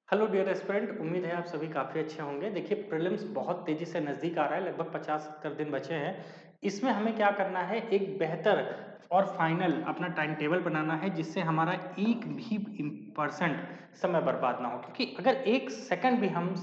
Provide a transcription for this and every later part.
Hello dear aspirant, उम्मीद है आप सभी काफ़ी अच्छे होंगे। देखिए प्रीलिम्स बहुत तेज़ी से नज़दीक आ रहा है, लगभग 50-70 दिन बचे हैं। इसमें हमें क्या करना है, एक बेहतर और फाइनल अपना टाइम टेबल बनाना है जिससे हमारा एक भी परसेंट समय बर्बाद ना हो। क्योंकि अगर 1 सेकंड भी हम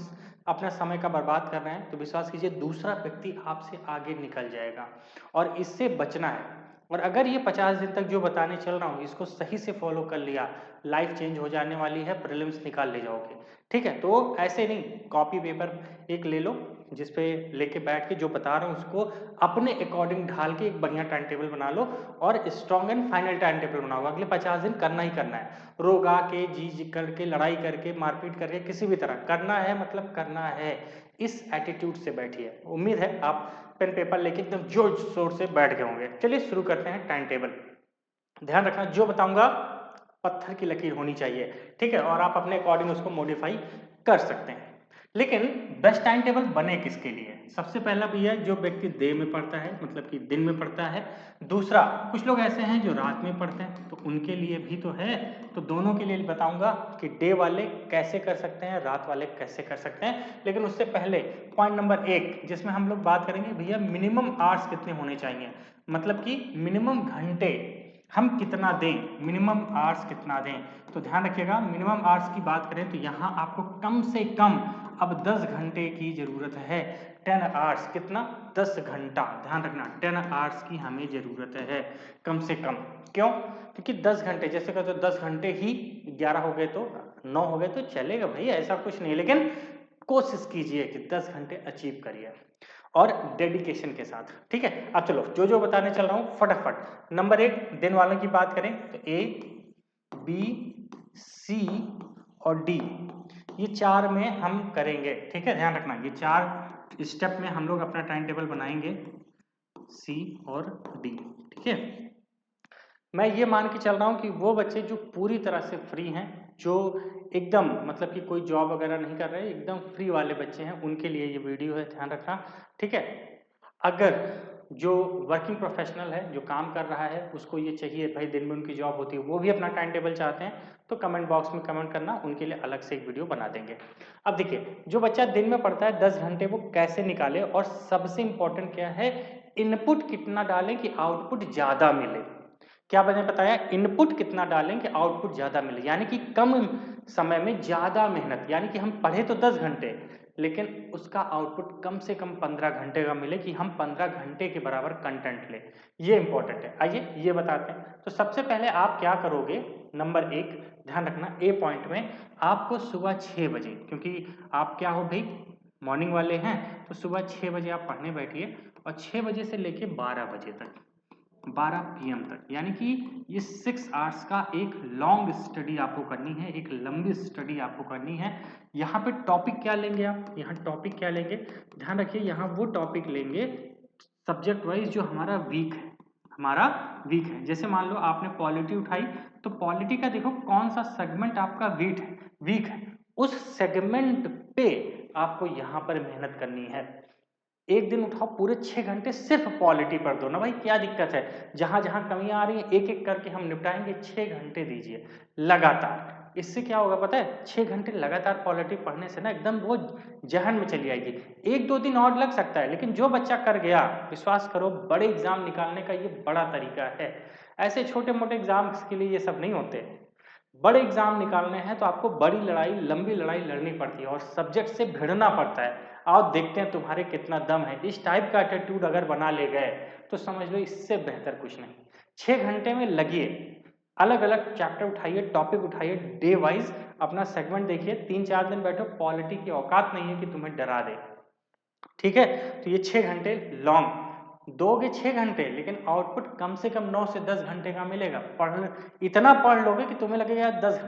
अपना समय का बर्बाद कर रहे हैं तो विश्वास कीजिए दूसरा व्यक्ति आपसे आगे निकल जाएगा और इससे बचना है। और अगर ये 50 दिन तक जो बताने चल रहा हूँ इसको सही से फॉलो कर लिया, लाइफ चेंज हो जाने वाली है, प्रीलिम्स निकाल ले जाओगे। ठीक है, तो ऐसे नहीं, कॉपी पेपर एक ले लो जिसपे लेके बैठ के जो बता रहा हूँ उसको अपने अकॉर्डिंग ढाल के एक बढ़िया टाइम टेबल बना लो और strong and final time table बनाओ। अगले 50 दिन करना ही करना है, रोगा के जी करके, लड़ाई करके, मारपीट करके, किसी भी तरह करना है, मतलब करना है। इस एटीट्यूड से बैठिए। उम्मीद है आप पेन पेपर लेके एकदम जोर शोर से बैठ गए होंगे। चलिए शुरू करते हैं टाइम टेबल। ध्यान रखना जो बताऊंगा पत्थर की लकीर होनी चाहिए, ठीक है, और आप अपने अकॉर्डिंग उसको मॉडिफाई कर सकते हैं। लेकिन बेस्ट टाइम टेबल बने किसके लिए? सबसे पहला भी है जो व्यक्ति डे में पढ़ता है, मतलब कि दिन में पढ़ता है। दूसरा, कुछ लोग ऐसे हैं जो रात में पढ़ते हैं, तो उनके लिए भी तो है। तो दोनों के लिए बताऊंगा कि डे वाले कैसे कर सकते हैं, रात वाले कैसे कर सकते हैं। लेकिन उससे पहले पॉइंट नंबर 1 जिसमें हम लोग बात करेंगे, भैया मिनिमम आवर्स कितने होने चाहिए, मतलब कि मिनिमम घंटे हम कितना दें, मिनिमम आवर्स कितना दें। तो ध्यान रखिएगा, मिनिमम आवर्स की बात करें तो यहाँ आपको कम से कम अब 10 घंटे की जरूरत है। 10 आवर्स, कितना? 10 घंटा। ध्यान रखना 10 आवर्स की हमें जरूरत है कम से कम। क्यों? क्योंकि 10 घंटे जैसे कहते हो 10 घंटे ही, 11 हो गए तो 9 हो गए तो चलेगा भैया, ऐसा कुछ नहीं। लेकिन कोशिश कीजिए कि 10 घंटे अचीव करिए और डेडिकेशन के साथ। ठीक है, अब चलो जो जो बताने चल रहा हूं फटाफट। नंबर 1 दिन वालों की बात करें तो ए, बी, सी और डी, ये 4 में हम करेंगे। ठीक है, ध्यान रखना ये 4 स्टेप में हम लोग अपना टाइम टेबल बनाएंगे, सी और डी। ठीक है, मैं ये मान के चल रहा हूँ कि वो बच्चे जो पूरी तरह से फ्री हैं, जो एकदम मतलब कि कोई जॉब वगैरह नहीं कर रहे, एकदम फ्री वाले बच्चे हैं, उनके लिए ये वीडियो है, ध्यान रखना। ठीक है, अगर जो वर्किंग प्रोफेशनल है, जो काम कर रहा है, उसको ये चाहिए भाई दिन में उनकी जॉब होती है, वो भी अपना टाइम टेबल चाहते हैं, तो कमेंट बॉक्स में कमेंट करना, उनके लिए अलग से एक वीडियो बना देंगे। अब देखिए जो बच्चा दिन में पढ़ता है 10 घंटे, वो कैसे निकाले, और सबसे इंपॉर्टेंट क्या है, इनपुट कितना डालें कि आउटपुट ज्यादा मिले। क्या मैंने बताया, इनपुट कितना डालें कि आउटपुट ज्यादा मिले, यानी कि कम समय में ज्यादा मेहनत, यानी कि हम पढ़े तो 10 घंटे लेकिन उसका आउटपुट कम से कम 15 घंटे का मिले, कि हम 15 घंटे के बराबर कंटेंट लें। ये इंपॉर्टेंट है। आइए ये बताते हैं। तो सबसे पहले आप क्या करोगे, नंबर 1 ध्यान रखना, ए पॉइंट में आपको सुबह 6 बजे, क्योंकि आप क्या हो भाई, मॉर्निंग वाले हैं, तो सुबह 6 बजे आप पढ़ने बैठिए और 6 बजे से लेके 12 बजे तक, 12 पीएम तक, यानी कि ये 6 आवर्स का एक लॉन्ग स्टडी आपको करनी है, एक लंबी स्टडी आपको करनी है। यहाँ पे टॉपिक क्या लेंगे आप, यहाँ टॉपिक क्या लेंगे, ध्यान रखिए, यहाँ वो टॉपिक लेंगे सब्जेक्ट वाइज जो हमारा वीक है, हमारा वीक है। जैसे मान लो आपने पॉलिटी उठाई, तो पॉलिटी का देखो कौन सा सेगमेंट आपका वीक है, उस सेगमेंट पे आपको यहाँ पर मेहनत करनी है। एक दिन उठाओ, पूरे 6 घंटे सिर्फ पॉलिटी पर दो ना भाई, क्या दिक्कत है, जहां जहां कमियां आ रही हैं एक एक करके हम निपटाएंगे। 6 घंटे दीजिए लगातार। इससे क्या होगा पता है, 6 घंटे लगातार पॉलिटी पढ़ने से ना एकदम वो जहन में चली आएगी। एक दो दिन और लग सकता है, लेकिन जो बच्चा कर गया, विश्वास करो बड़े एग्जाम निकालने का ये बड़ा तरीका है। ऐसे छोटे मोटे एग्जाम्स के लिए ये सब नहीं होते। बड़े एग्जाम निकालने हैं तो आपको बड़ी लड़ाई, लंबी लड़ाई लड़नी पड़ती है और सब्जेक्ट से भिड़ना पड़ता है। आओ देखते हैं तुम्हारे कितना दम है। इस टाइप का एटीट्यूड अगर बना ले गए तो समझ लो इससे बेहतर कुछ नहीं। 6 घंटे में लगिए, अलग अलग चैप्टर उठाइए, टॉपिक उठाइए, डे वाइज अपना सेगमेंट देखिए, 3-4 दिन बैठो, पॉलिटी की औकात नहीं है कि तुम्हें डरा दे। ठीक है, तो ये 6 घंटे लॉन्ग दोगे, 6 घंटे, लेकिन आउटपुट कम से कम 9 से 10 घंटे का मिलेगा। पढ़ इतना पढ़ लोगे कि तुम्हें लगेगा यार 10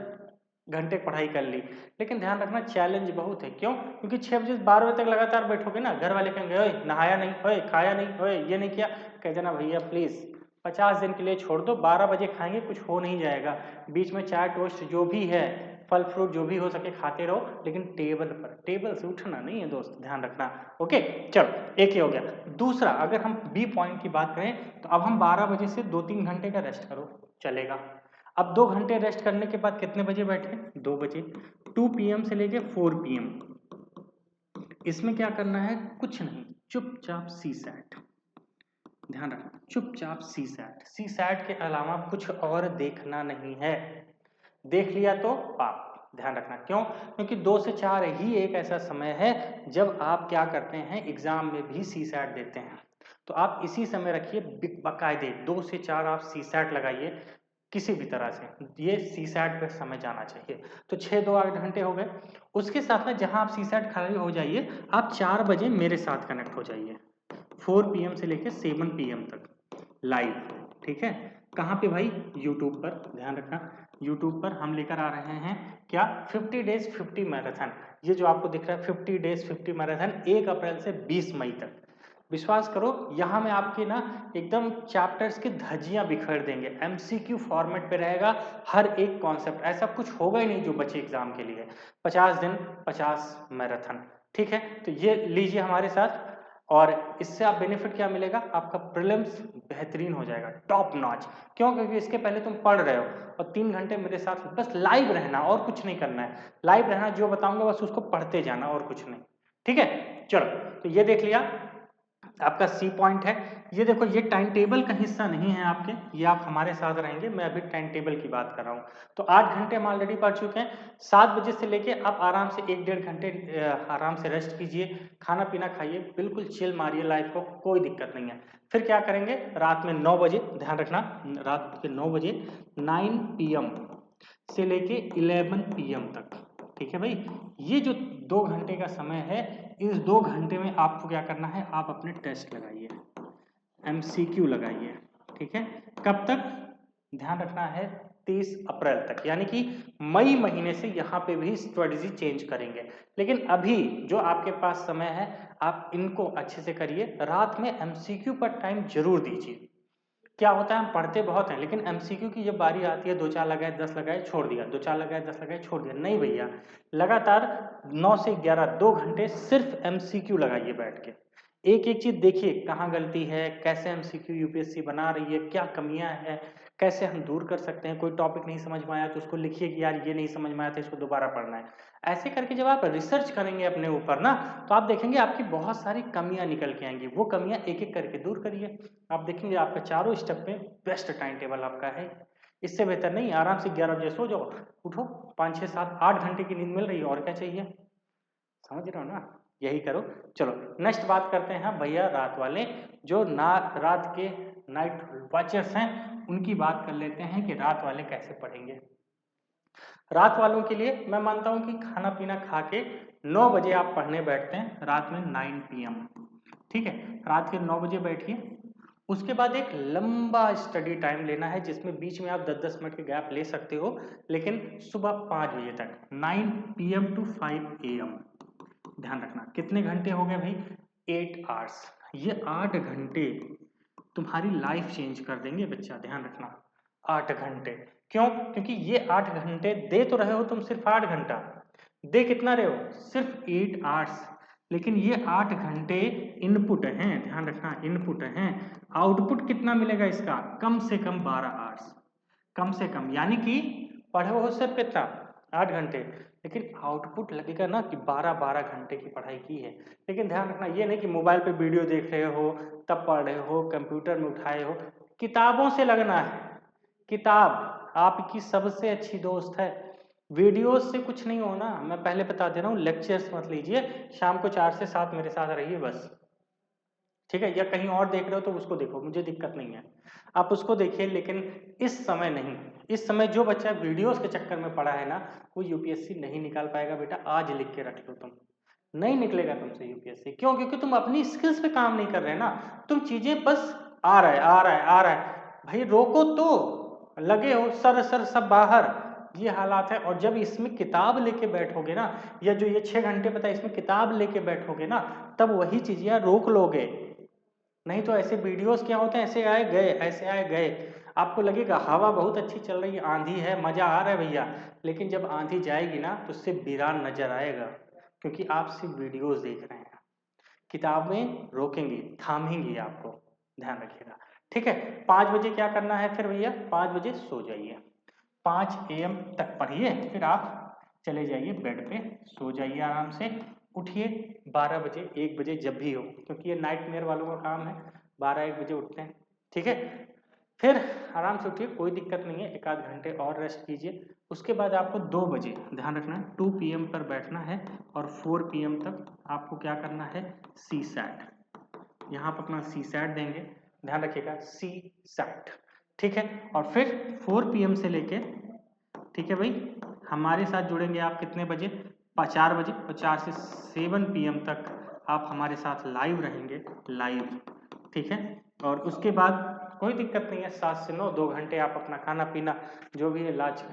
घंटे पढ़ाई कर ली। लेकिन ध्यान रखना चैलेंज बहुत है। क्यों? क्योंकि 6 बजे से 12 बजे तक लगातार बैठोगे ना, घर वाले कहेंगे ओए नहाया नहीं, ओए खाया नहीं, ओए ये नहीं किया। कह देना भैया प्लीज 50 दिन के लिए छोड़ दो, 12 बजे खाएंगे, कुछ हो नहीं जाएगा। बीच में चाय टोस्ट जो भी है, फल फ्रूट जो भी हो सके खाते रहो, लेकिन टेबल पर, टेबल से उठना नहीं है दोस्त, ध्यान रखना। ओके, चलो एक ही हो गया। दूसरा, अगर हम बी पॉइंट की बात करें तो अब हम 12 बजे से 2-3 घंटे का रेस्ट करो, चलेगा। अब 2 घंटे रेस्ट करने के बाद कितने बजे बैठे, 2 बजे, 2 PM से लेके 4 PM इसमें क्या करना है? कुछ नहीं, चुपचाप सी सैट। ध्यान रखना, चुपचाप सी सैट। सी सैट के अलावा कुछ और देखना नहीं है। देख लिया तो पाप। ध्यान रखना, क्यों? क्योंकि 2 से 4 ही एक ऐसा समय है जब आप क्या करते हैं, एग्जाम में भी सी सैट देते हैं। तो आप इसी समय रखिए, बकायदे 2 से 4 आप सी सैट लगाइए किसी भी तरह से, ये सी सैट पे समय जाना चाहिए। तो 6 2 8 घंटे हो गए। उसके साथ में जहां आप सी सैट खड़े हो जाइए, आप 4 बजे मेरे साथ कनेक्ट हो जाइए, 4 PM से लेके 7 PM तक लाइव। ठीक है, कहाँ पे भाई? यूट्यूब पर। ध्यान रखना, यूट्यूब पर हम लेकर आ रहे हैं क्या? 50 डेज 50 मैराथन। ये जो आपको दिख रहा है 50 डेज 50 मैराथन, 1 अप्रैल से 20 मई तक। विश्वास करो, यहाँ में आपके ना एकदम चैप्टर्स की धज्जियां बिखेर देंगे। MCQ फॉर्मेट पे रहेगा हर एक कॉन्सेप्ट, ऐसा कुछ होगा ही नहीं जो बचे एग्जाम के लिए। 50 दिन 50 मैराथन। ठीक है, तो ये लीजिए हमारे साथ, और इससे आप बेनिफिट क्या मिलेगा? आपका प्रीलिम्स बेहतरीन हो जाएगा, टॉप नॉच। क्यों? क्योंकि इसके पहले तुम पढ़ रहे हो और 3 घंटे मेरे साथ बस लाइव रहना, और कुछ नहीं करना है। लाइव रहना, जो बताऊंगा बस उसको पढ़ते जाना, और कुछ नहीं। ठीक है, चलो, तो ये देख लिया आपका सी पॉइंट है। ये देखो, ये टाइम टेबल का हिस्सा नहीं है आपके, ये आप हमारे साथ रहेंगे। मैं अभी टाइम टेबल की बात कर रहा हूँ। तो 8 घंटे हम ऑलरेडी पढ़ चुके हैं। 7 बजे से लेके आप आराम से 1 1.5 घंटे आराम से रेस्ट कीजिए, खाना पीना खाइए, बिल्कुल चिल मारिए लाइफ को, कोई दिक्कत नहीं है। फिर क्या करेंगे? रात में 9 बजे, ध्यान रखना, रात के 9 बजे 9 PM से लेके 11 PM तक। ठीक है भाई, ये जो 2 घंटे का समय है, इस 2 घंटे में आपको क्या करना है? आप अपने टेस्ट लगाइए, MCQ लगाइए। ठीक है, कब तक? ध्यान रखना है 30 अप्रैल तक, यानी कि मई महीने से यहाँ पे भी स्ट्रेटजी चेंज करेंगे। लेकिन अभी जो आपके पास समय है, आप इनको अच्छे से करिए। रात में MCQ पर टाइम जरूर दीजिए। क्या होता है, हम पढ़ते बहुत हैं, लेकिन MCQ की जब बारी आती है, 2 4 लगाए 10 लगाए छोड़ दिया, 2 4 लगाए 10 लगाए छोड़ दिया। नहीं भैया, लगातार 9 से 11 2 घंटे सिर्फ MCQ लगाइए बैठ के। एक एक चीज देखिए, कहाँ गलती है, कैसे MCQ यूपीएससी बना रही है, क्या कमियां हैं, कैसे हम दूर कर सकते हैं। कोई टॉपिक नहीं समझ में आया तो उसको लिखिए कि यार ये नहीं समझ में आया था, इसको दोबारा पढ़ना है। ऐसे करके जब आप रिसर्च करेंगे अपने ऊपर ना, तो आप देखेंगे आपकी बहुत सारी कमियां निकल के आएंगी। वो कमियां एक एक करके दूर करिए, आप देखेंगे आपका चारों स्टेप में बेस्ट टाइम टेबल आपका है। इससे बेहतर नहीं, आराम से 11 बजे सो जाओ, उठो 5 6 7 8 घंटे की नींद मिल रही है, और क्या चाहिए? समझ रहे हो ना? यही करो। चलो नेक्स्ट बात करते हैं भैया, रात वाले जो ना रात के नाइट वॉचर्स हैं, उनकी बात कर लेते हैं कि रात वाले कैसे पढ़ेंगे। रात वालों के लिए मैं मानता हूं कि खाना पीना खा के 9 बजे आप पढ़ने बैठते हैं, रात में 9 PM। ठीक है, रात के 9 बजे बैठिए। उसके बाद एक लंबा स्टडी टाइम लेना है, जिसमें बीच में आप 10-10 मिनट के गैप ले सकते हो, लेकिन सुबह 5 बजे तक, 9 PM to 5 AM। ध्यान रखना, कितने घंटे हो गए भाई? 8 आवर्स। ये 8 घंटे तुम्हारी लाइफ चेंज कर देंगे बच्चा, ध्यान रखना। 8 घंटे, क्यों? क्योंकि ये 8 घंटे दे तो रहे हो तुम, सिर्फ 8 घंटा दे कितना रहे हो? सिर्फ 8 आवर्स। लेकिन ये 8 घंटे इनपुट हैं, ध्यान रखना, इनपुट हैं। आउटपुट कितना मिलेगा इसका? कम से कम 12 आवर्स, कम से कम। यानी कि पढ़े हो सिर्फ कितना? 8 घंटे, लेकिन आउटपुट लगेगा ना कि 12-12 घंटे की पढ़ाई की है। लेकिन ध्यान रखना, ये नहीं कि मोबाइल पे वीडियो देख रहे हो तब पढ़ रहे हो, कंप्यूटर में उठाए हो। किताबों से लगना है। किताब आपकी सबसे अच्छी दोस्त है, वीडियोस से कुछ नहीं होना। मैं पहले बता दे रहा हूँ, लेक्चर्स मत लीजिए, शाम को 4 से 7 मेरे साथ रहिए बस। ठीक है, या कहीं और देख रहे हो तो उसको देखो, मुझे दिक्कत नहीं है, आप उसको देखिए, लेकिन इस समय नहीं। इस समय जो बच्चा वीडियोस के चक्कर में पड़ा है ना, वो यूपीएससी नहीं निकाल पाएगा बेटा। आज लिख के रख लो, तुम नहीं निकलेगा तुमसे यूपीएससी। क्यों? क्योंकि तुम अपनी स्किल्स पे काम नहीं कर रहे ना, तुम चीजें बस आ रहा है आ रहा है आ रहा है, भाई रोको तो, लगे हो सर सर सब बाहर, ये हालात है। और जब इसमें किताब लेके बैठोगे ना, या जो ये 6 घंटे पता है इसमें किताब लेके बैठोगे ना, तब वही चीजें रोक लोगे। नहीं तो ऐसे वीडियोस क्या होते हैं, ऐसे आए गए ऐसे आए गए। आपको लगेगा हवा बहुत अच्छी चल रही है, आंधी है, मजा आ रहा है भैया, लेकिन जब आंधी जाएगी ना तो उससे वीरान नजर आएगा, क्योंकि आप सिर्फ वीडियोस देख रहे हैं। किताबें रोकेंगी, थामेंगी आपको, ध्यान रखिएगा। ठीक है, 5 बजे क्या करना है फिर भैया? 5 बजे सो जाइए, 5 AM तक पढ़िए। फिर आप चले जाइए बेड पे, सो जाइए आराम से, उठिए 12 बजे 1 बजे जब भी हो, क्योंकि ये नाइटमेयर वालों का काम है, 12-1 बजे उठते हैं, ठीक है। फिर आराम से उठिए, कोई दिक्कत नहीं है, 1 आध घंटे और रेस्ट कीजिए। उसके बाद आपको 2 बजे, ध्यान रखना है, 2 PM पर बैठना है और 4 PM तक आपको क्या करना है, सी सैट, यहाँ पर अपना सी सैट देंगे, ध्यान रखिएगा सी सैट, ठीक है। और फिर 4 PM से लेके, ठीक है भाई, हमारे साथ जुड़ेंगे आप कितने बजे, 4 बजे, और 4 से 7 PM तक आप हमारे साथ लाइव रहेंगे, लाइव, ठीक है। और उसके बाद कोई दिक्कत नहीं है, 7 से 9 2 घंटे आप अपना खाना पीना जो भी है लंच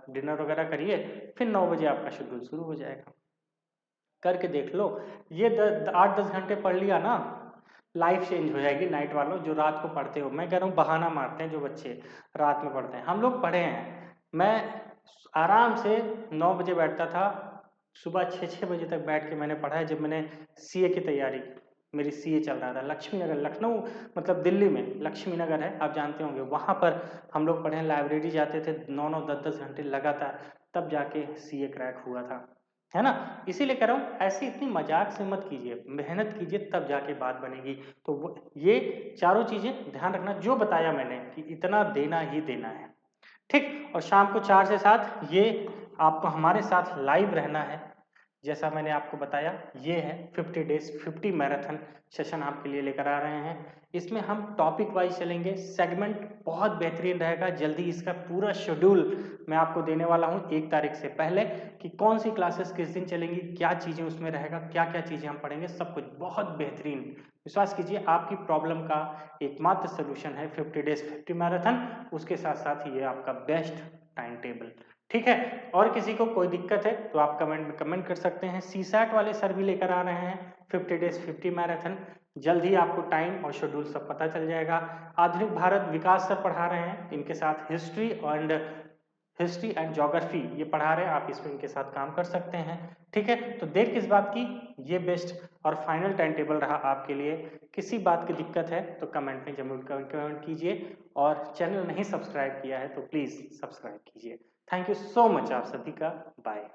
डिनर वगैरह करिए, फिर 9 बजे आपका शेड्यूल शुरू हो जाएगा। करके देख लो, ये 8-10 घंटे पढ़ लिया ना, लाइफ चेंज हो जाएगी। नाइट वालों जो रात को पढ़ते हो, मैं कह रहा हूँ बहाना मारते हैं जो बच्चे रात में पढ़ते हैं, हम लोग पढ़े हैं। मैं आराम से 9 बजे बैठता था, सुबह 6-6 बजे तक बैठ के मैंने पढ़ा है। जब मैंने सीए की तैयारी, मेरी सीए चल रहा था, लक्ष्मी नगर, लखनऊ, मतलब दिल्ली में लक्ष्मी नगर है, आप जानते होंगे, वहाँ पर हम लोग पढ़े, लाइब्रेरी जाते थे 9-9 10-10 घंटे लगातार, तब जाके सीए क्रैक हुआ था, है ना। इसीलिए कह रहा हूँ, ऐसे इतनी मजाक से मत कीजिए, मेहनत कीजिए, तब जाके बात बनेगी। तो वो ये चारों चीजें ध्यान रखना जो बताया मैंने, कि इतना देना ही देना है, ठीक। और शाम को 4 से 7 ये आपको हमारे साथ लाइव रहना है, जैसा मैंने आपको बताया। ये है 50 डेज 50 मैराथन सेशन आपके लिए लेकर आ रहे हैं। इसमें हम टॉपिक वाइज चलेंगे, सेगमेंट बहुत बेहतरीन रहेगा। जल्दी इसका पूरा शेड्यूल मैं आपको देने वाला हूं 1 तारीख से पहले, कि कौन सी क्लासेस किस दिन चलेंगी, क्या चीजें उसमें रहेगा, क्या क्या चीजें हम पढ़ेंगे, सब कुछ बहुत बेहतरीन। विश्वास कीजिए, आपकी प्रॉब्लम का एकमात्र सोल्यूशन है 50 डेज 50 मैराथन, उसके साथ साथ ये आपका बेस्ट टाइम टेबल, ठीक है। और किसी को कोई दिक्कत है तो आप कमेंट में कमेंट कर सकते हैं। सीसैट वाले सर भी लेकर आ रहे हैं 50 डेज 50 मैराथन, जल्द ही आपको टाइम और शेड्यूल सब पता चल जाएगा। आधुनिक भारत विकास सर पढ़ा रहे हैं, इनके साथ हिस्ट्री एंड ज्योग्राफी ये पढ़ा रहे हैं, आप इसमें इनके साथ काम कर सकते हैं, ठीक है। तो देर किस बात की, ये बेस्ट और फाइनल टाइम टेबल रहा आपके लिए। किसी बात की दिक्कत है तो कमेंट में जरूर कमेंट कीजिए, और चैनल नहीं सब्सक्राइब किया है तो प्लीज सब्सक्राइब कीजिए। थैंक यू सो मच आप सभी का, बाय।